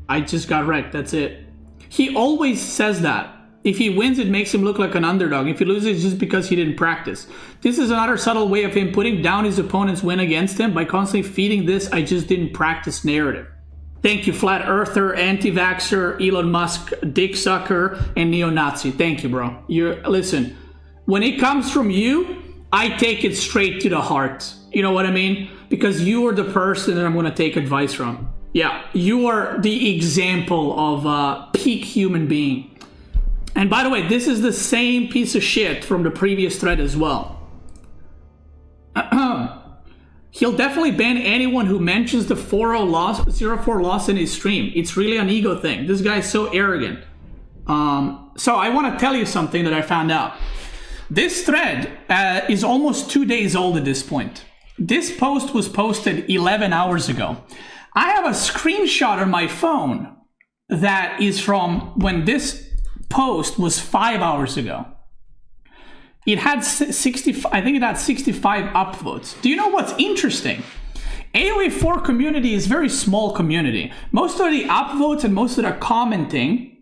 I just got wrecked, that's it. He always says that. If he wins, it makes him look like an underdog. If he loses, it's just because he didn't practice. This is another subtle way of him putting down his opponent's win against him by constantly feeding this I just didn't practice narrative. Thank you, Flat Earther, Anti-Vaxxer, Elon Musk, Dick Sucker, and Neo-Nazi. Thank you, bro. Listen, when it comes from you, I take it straight to the heart. You know what I mean? Because you are the person that I'm going to take advice from. Yeah, you are the example of a peak human being. And by the way, this is the same piece of shit from the previous thread as well. He'll definitely ban anyone who mentions the 4-0 loss, 0-4 loss in his stream. It's really an ego thing. This guy's so arrogant. So I want to tell you something that I found out. This thread is almost 2 days old at this point. This post was posted 11 hours ago. I have a screenshot on my phone that is from when this post was 5 hours ago. It had 65, I think it had 65 upvotes. Do you know what's interesting? AOA4 community is a very small community. Most of the upvotes and most of the commenting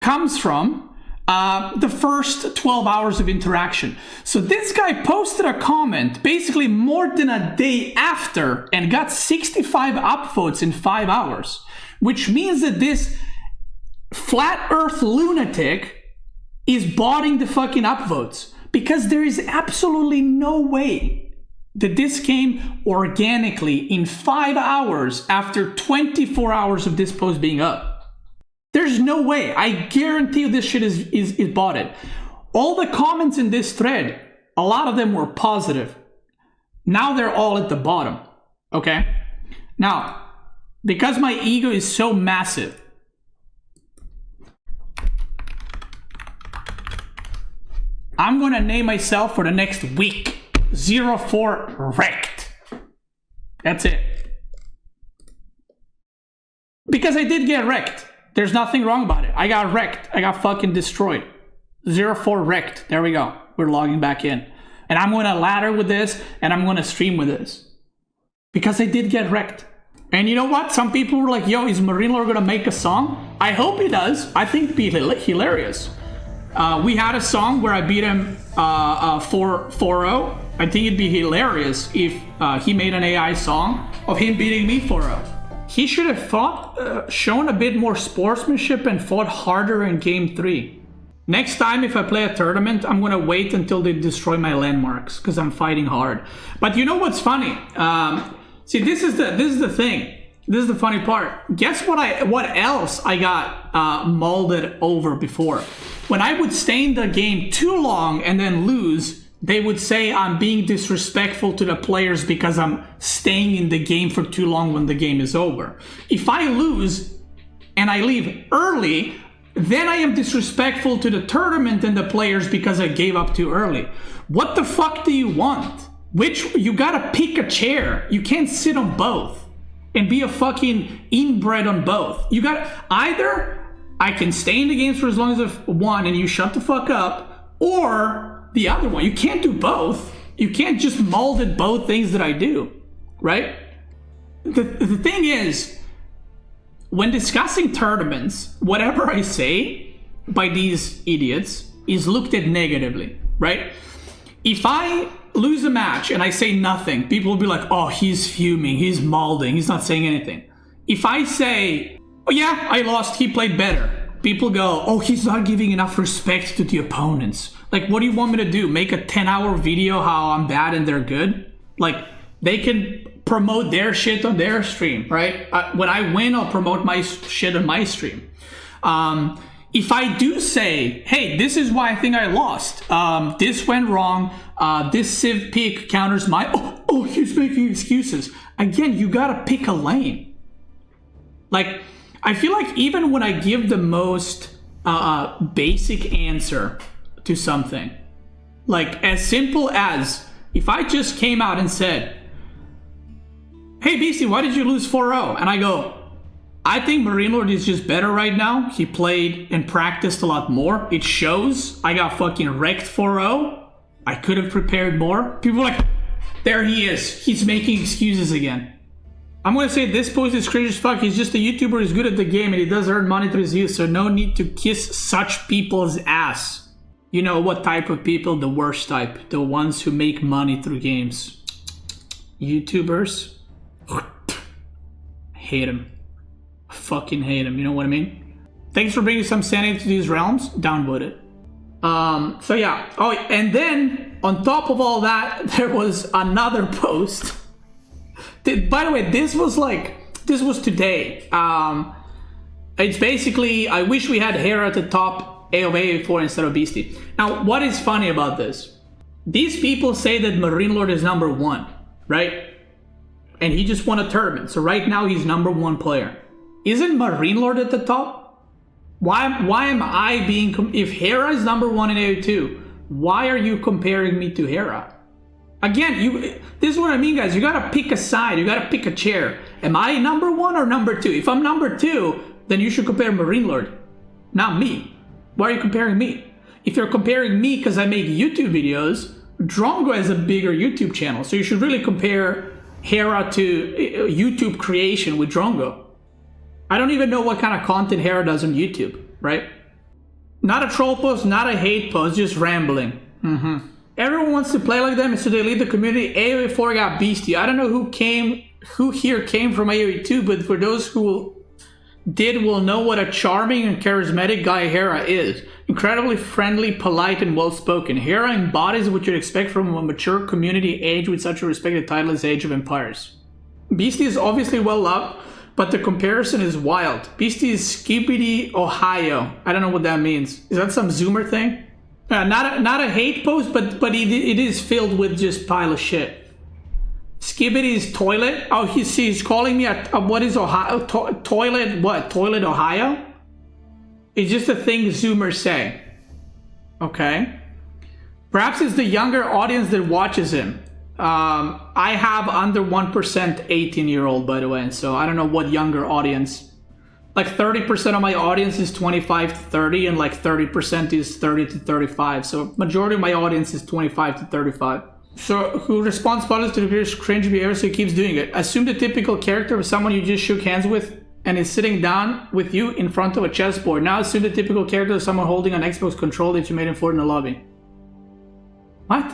comes from the first 12 hours of interaction. So this guy posted a comment basically more than a day after and got 65 upvotes in 5 hours, which means that this flat earth lunatic is botting the fucking upvotes, because there is absolutely no way that this came organically in 5 hours after 24 hours of this post being up. There's no way. I guarantee you this shit is botted. All the comments in this thread, a lot of them were positive. Now they're all at the bottom. Okay? Now, because my ego is so massive, I'm gonna name myself for the next week 04 wrecked. That's it. Because I did get wrecked. There's nothing wrong about it. I got wrecked. I got fucking destroyed. 04 wrecked. There we go. We're logging back in. And I'm gonna ladder with this, and I'm gonna stream with this. Because I did get wrecked. And you know what? Some people were like, yo, is Marine Lord gonna make a song? I hope he does. I think it'd be hilarious. We had a song where I beat him 4-0. I think it'd be hilarious if he made an AI song of him beating me 4-0. He should have shown a bit more sportsmanship and fought harder in game 3. Next time if I play a tournament, I'm gonna wait until they destroy my landmarks, because I'm fighting hard. But you know what's funny? See, this is the thing. This is the funny part. Guess what else I got molded over before? When I would stay in the game too long and then lose, they would say I'm being disrespectful to the players because I'm staying in the game for too long when the game is over. If I lose and I leave early, then I am disrespectful to the tournament and the players because I gave up too early. What the fuck do you want? You gotta pick a chair. You can't sit on both. and be a fucking inbred on both. You got either I can stay in the games for as long as I've won and you shut the fuck up, or the other one. You can't do both. You can't just mold at both things that I do, right? The thing is, when discussing tournaments, whatever I say by these idiots is looked at negatively, right? If I lose a match and I say nothing, people will be like, oh, he's fuming, he's molding, he's not saying anything. If I say, oh yeah, I lost, he played better, people go, oh, he's not giving enough respect to the opponents. Like, what do you want me to do? Make a 10-hour video how I'm bad and they're good? Like, they can promote their shit on their stream, right? When I win, I'll promote my shit on my stream. If I do say, hey, this is why I think I lost. This went wrong. This Civ pick counters my, oh, he's making excuses. Again, you gotta pick a lane. Like, I feel like even when I give the most basic answer to something, like as simple as if I just came out and said, hey Beastie, why did you lose 4-0? And I go, I think Marine Lord is just better right now. He played and practiced a lot more. It shows. I got fucking wrecked 4-0. I could have prepared more. People are like, there he is. He's making excuses again. I'm going to say this post is cringe as fuck. He's just a YouTuber who's good at the game and he does earn money through his use, so no need to kiss such people's ass. You know what type of people? The worst type. The ones who make money through games. YouTubers. Hate them. Fucking hate them. You know what I mean? Thanks for bringing some sanity to these realms. Downvote it. So yeah. Oh, and then on top of all that, there was another post. By the way, this was today. It's basically, I wish we had Hera at the top AOA 4 instead of Beastyqt. Now, what is funny about this? These people say that Marine Lord is number 1, right? And he just won a tournament. So right now he's number 1 player. Isn't Marine Lord at the top? Why am I being... If Hera is number 1 in AOE2, why are you comparing me to Hera? Again, this is what I mean, guys. You gotta pick a side. You gotta pick a chair. Am I number 1 or number 2? If I'm number 2, then you should compare Marine Lord, not me. Why are you comparing me? If you're comparing me because I make YouTube videos, Drongo has a bigger YouTube channel. So you should really compare Hera to YouTube creation with Drongo. I don't even know what kind of content Hera does on YouTube, right? Not a troll post, not a hate post, just rambling. Everyone wants to play like them, so they lead the community. AoE 4 got Beastie. I don't know who here came from AoE 2, but for those who did will know what a charming and charismatic guy Hera is. Incredibly friendly, polite, and well-spoken. Hera embodies what you'd expect from a mature community age with such a respected title as Age of Empires. Beastie is obviously well-loved, but the comparison is wild. Beastie is Skibbity, Ohio. I don't know what that means. Is that some Zoomer thing? Not a hate post, but it is filled with just pile of shit. Skibbity's toilet. Oh, he's calling me a what is Ohio? Toilet what? Toilet Ohio? It's just a thing Zoomers say. Okay. Perhaps it's the younger audience that watches him. I have under 1% 18-year-old, by the way, so I don't know what younger audience. Like 30% of my audience is 25 to 30, and like 30% is 30 to 35. So majority of my audience is 25 to 35. So who responds positively to appears cringe behavior, so he keeps doing it. Assume the typical character of someone you just shook hands with and is sitting down with you in front of a chessboard. Now assume the typical character of someone holding an Xbox controller that you made him for in the lobby. What?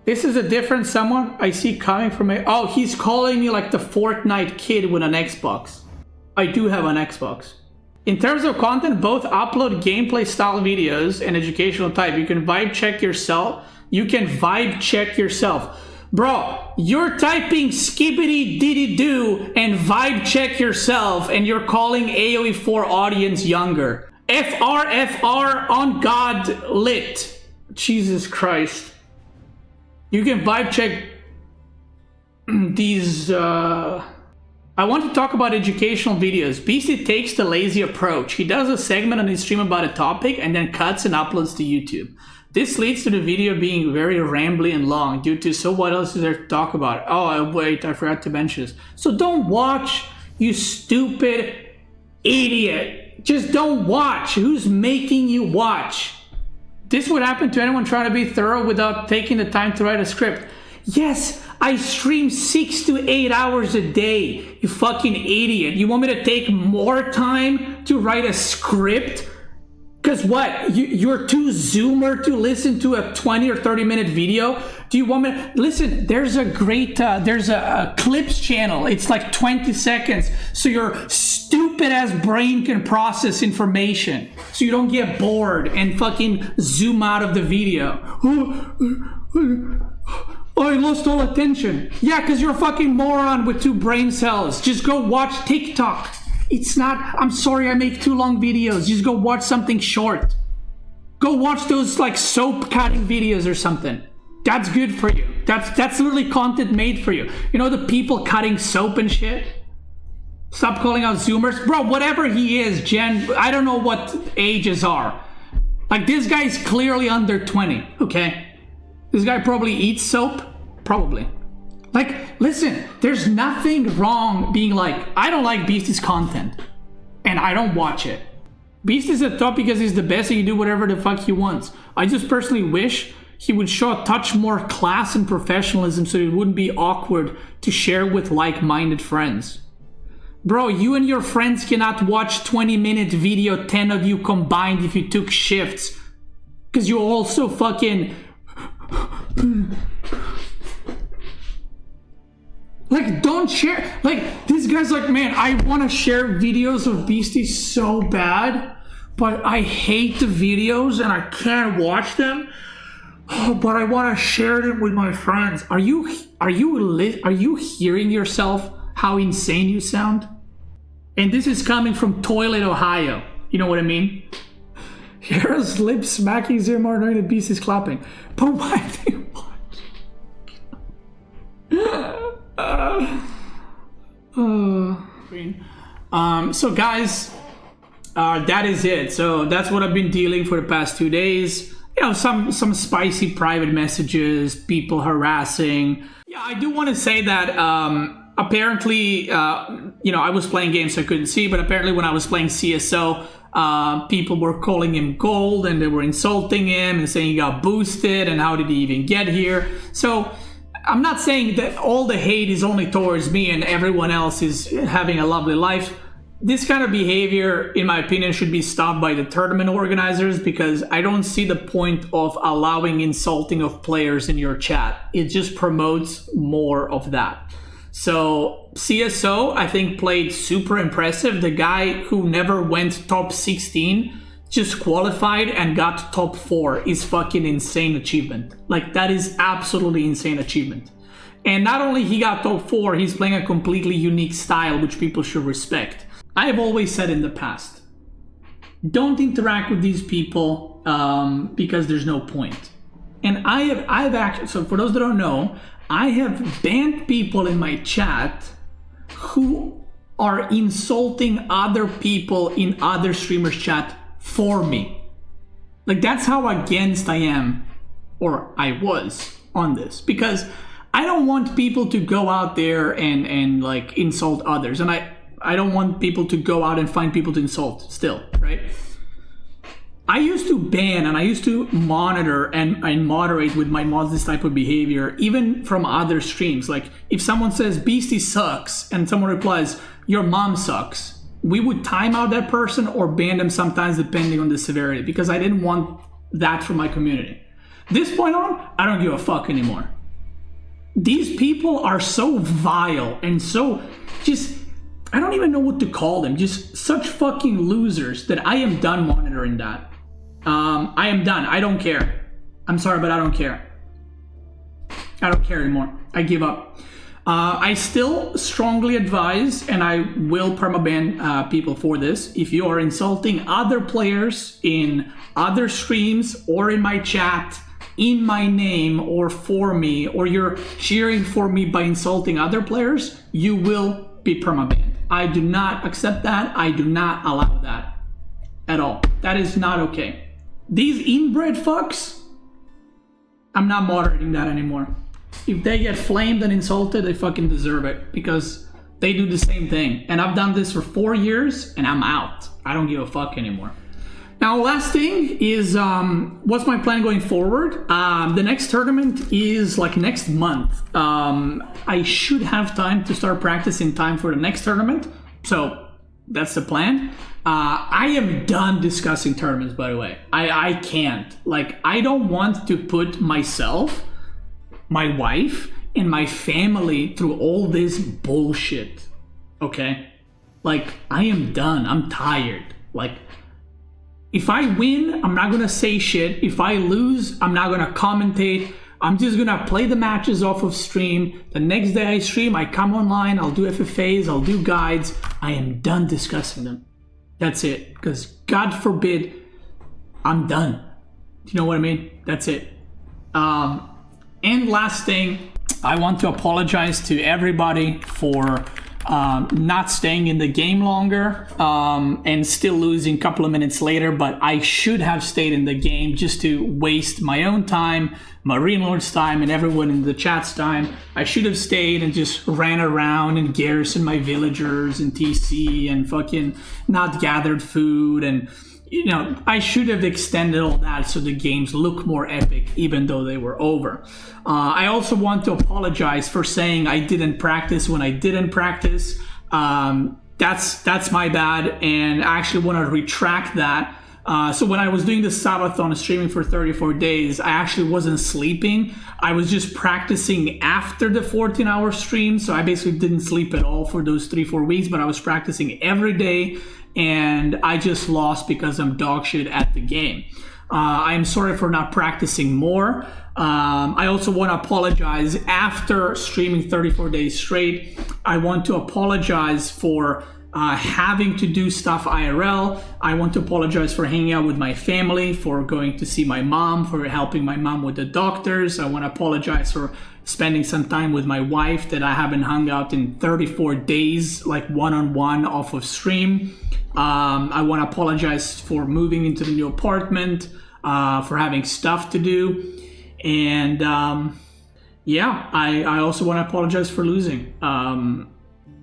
This is a different someone I see coming from a... Oh, he's calling me like the Fortnite kid with an Xbox. I do have an Xbox. In terms of content, both upload gameplay style videos and educational type. You can vibe check yourself. Bro, you're typing skibbity diddy do and vibe check yourself, and you're calling AoE 4 audience younger. FR on God lit. Jesus Christ. You can vibe check these. I want to talk about educational videos. Beastyqt takes the lazy approach. He does a segment on his stream about a topic and then cuts and uploads to YouTube. This leads to the video being very rambly and long due to, so what else is there to talk about? Oh, wait, I forgot to mention this. So don't watch, you stupid idiot. Just don't watch. Who's making you watch? This would happen to anyone trying to be thorough without taking the time to write a script. Yes, I stream 6 to 8 hours a day, you fucking idiot. You want me to take more time to write a script? Because what, you're too zoomer to listen to a 20 or 30 minute video? Do you want me to, listen, there's a great, there's a clips channel. It's like 20 seconds. So your stupid ass brain can process information. So you don't get bored and fucking zoom out of the video. Oh, I lost all attention. Yeah, because you're a fucking moron with 2 brain cells. Just go watch TikTok. It's not, I'm sorry I make too long videos. Just go watch something short. Go watch those like soap cutting videos or something. That's good for you. That's literally content made for you. You know the people cutting soap and shit? Stop calling out Zoomers. Bro, whatever he is, Jen, I don't know what ages are. Like this guy's clearly under 20, okay? This guy probably eats soap. Probably. Like, listen, there's nothing wrong being like, I don't like Beastie's content. And I don't watch it. Beastie's at top because he's the best and he can do whatever the fuck he wants. I just personally wish he would show a touch more class and professionalism so it wouldn't be awkward to share with like-minded friends. Bro, you and your friends cannot watch 20-minute video, 10 of you combined if you took shifts. Because you also fucking... Like, don't share. Like, this guy's like, man, I want to share videos of Beastie so bad, but I hate the videos and I can't watch them. Oh, but I want to share them with my friends. Are you hearing yourself? How insane you sound? And this is coming from Toilet, Ohio. You know what I mean? Hera's lips smacking Zimmer and the Beast is clapping. But why do you watch? So guys, that is it. So that's what I've been dealing for the past 2 days. You know, some spicy private messages, people harassing. Yeah, I do want to say that apparently, you know, I was playing games so I couldn't see, but apparently when I was playing CSO, people were calling him gold and they were insulting him and saying he got boosted and how did he even get here. So I'm not saying that all the hate is only towards me and everyone else is having a lovely life. This kind of behavior, in my opinion, should be stopped by the tournament organizers because I don't see the point of allowing insulting of players in your chat. It just promotes more of that. So CSO, I think, played super impressive. The guy who never went top 16 just qualified and got top 4 is fucking insane achievement. Like, that is absolutely insane achievement. And not only he got top 4, he's playing a completely unique style, which people should respect. I have always said in the past, don't interact with these people because there's no point. And I've actually, so for those that don't know, I have banned people in my chat who are insulting other people in other streamers' chat for me. Like, that's how against I am, or I was, on this. Because I don't want people to go out there and like insult others. And I don't want people to go out and find people to insult still, right? I used to ban and I used to monitor and moderate with my mods this type of behavior, even from other streams. Like, if someone says Beastie sucks and someone replies, your mom sucks, we would time out that person or ban them sometimes depending on the severity, because I didn't want that from my community. This point on, I don't give a fuck anymore. These people are so vile and so just, I don't even know what to call them, just such fucking losers that I am done monitoring that. I am done. I don't care. I'm sorry, but I don't care. I don't care anymore. I give up. I still strongly advise, and I will permaban people for this, if you are insulting other players in other streams or in my chat, in my name or for me, or you're cheering for me by insulting other players, you will be permabanned. I do not accept that. I do not allow that at all. That is not okay. These inbred fucks, I'm not moderating that anymore. If they get flamed and insulted, they fucking deserve it, because they do the same thing. And I've done this for 4 years and I'm out. I don't give a fuck anymore. Now, last thing is, what's my plan going forward? The next tournament is like next month. I should have time to start practicing time for the next tournament. So that's the plan. I am done discussing tournaments, by the way. I can't. Like, I don't want to put myself, my wife, and my family through all this bullshit. Okay? Like, I am done. I'm tired. Like, if I win, I'm not gonna say shit. If I lose, I'm not gonna commentate. I'm just gonna play the matches off of stream. The next day I stream, I come online, I'll do FFAs, I'll do guides. I am done discussing them. That's it. Because God forbid, I'm done. You know what I mean? That's it. And last thing, I want to apologize to everybody for not staying in the game longer and still losing a couple of minutes later, but I should have stayed in the game just to waste my own time, Marine Lord's time, and everyone in the chat's time. I should have stayed and just ran around and garrisoned my villagers and TC and fucking not gathered food, and you know, I should have extended all that so the games look more epic, even though they were over. I also want to apologize for saying I didn't practice when I didn't practice. That's my bad, and I actually want to retract that. So when I was doing the Subathon, streaming for 34 days, I actually wasn't sleeping. I was just practicing after the 14-hour stream, so I basically didn't sleep at all for those 3-4 weeks, but I was practicing every day, and I just lost because I'm dog shit at the game. I am sorry for not practicing more. I also want to apologize after streaming 34 days straight. I want to apologize for having to do stuff IRL. I want to apologize for hanging out with my family, for going to see my mom, for helping my mom with the doctors. I want to apologize for spending some time with my wife that I haven't hung out in 34 days, like one-on-one off of stream. I want to apologize for moving into the new apartment, for having stuff to do. And yeah, I also want to apologize for losing.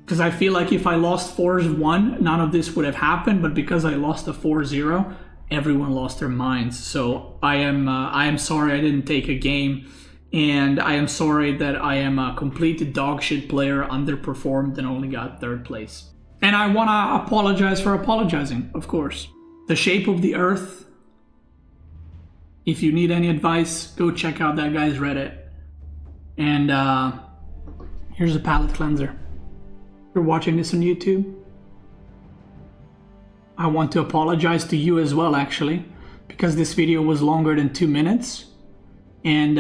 Because I feel like if I lost 4-1, none of this would have happened. But because I lost a 4-0, everyone lost their minds. So I am sorry I didn't take a game. And I am sorry that I am a complete dog shit player, underperformed, and only got 3rd place. And I want to apologize for apologizing, of course. The Shape of the Earth. If you need any advice, go check out that guy's Reddit. And here's a palate cleanser. If you're watching this on YouTube, I want to apologize to you as well, actually, because this video was longer than 2 minutes. And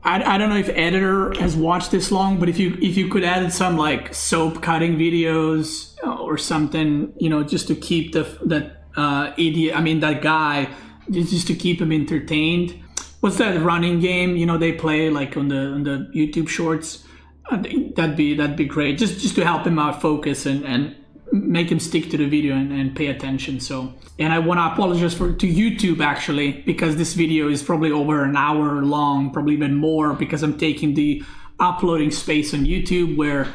I don't know if editor has watched this long, but if you could add some like soap cutting videos or something, you know, just to keep that guy, just to keep him entertained. What's that running game, you know, they play like on the YouTube shorts? That'd be great, just to help him out focus and make him stick to the video and pay attention. So, and I want to apologize to YouTube actually, because this video is probably over an hour long, probably even more, because I'm taking the uploading space on YouTube, where,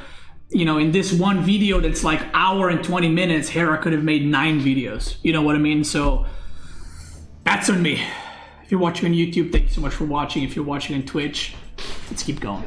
you know, in this one video that's like hour and 20 minutes, Hera could have made 9 videos. You know what I mean? So that's on me. If you're watching on YouTube, thank you so much for watching. If you're watching on Twitch, let's keep going.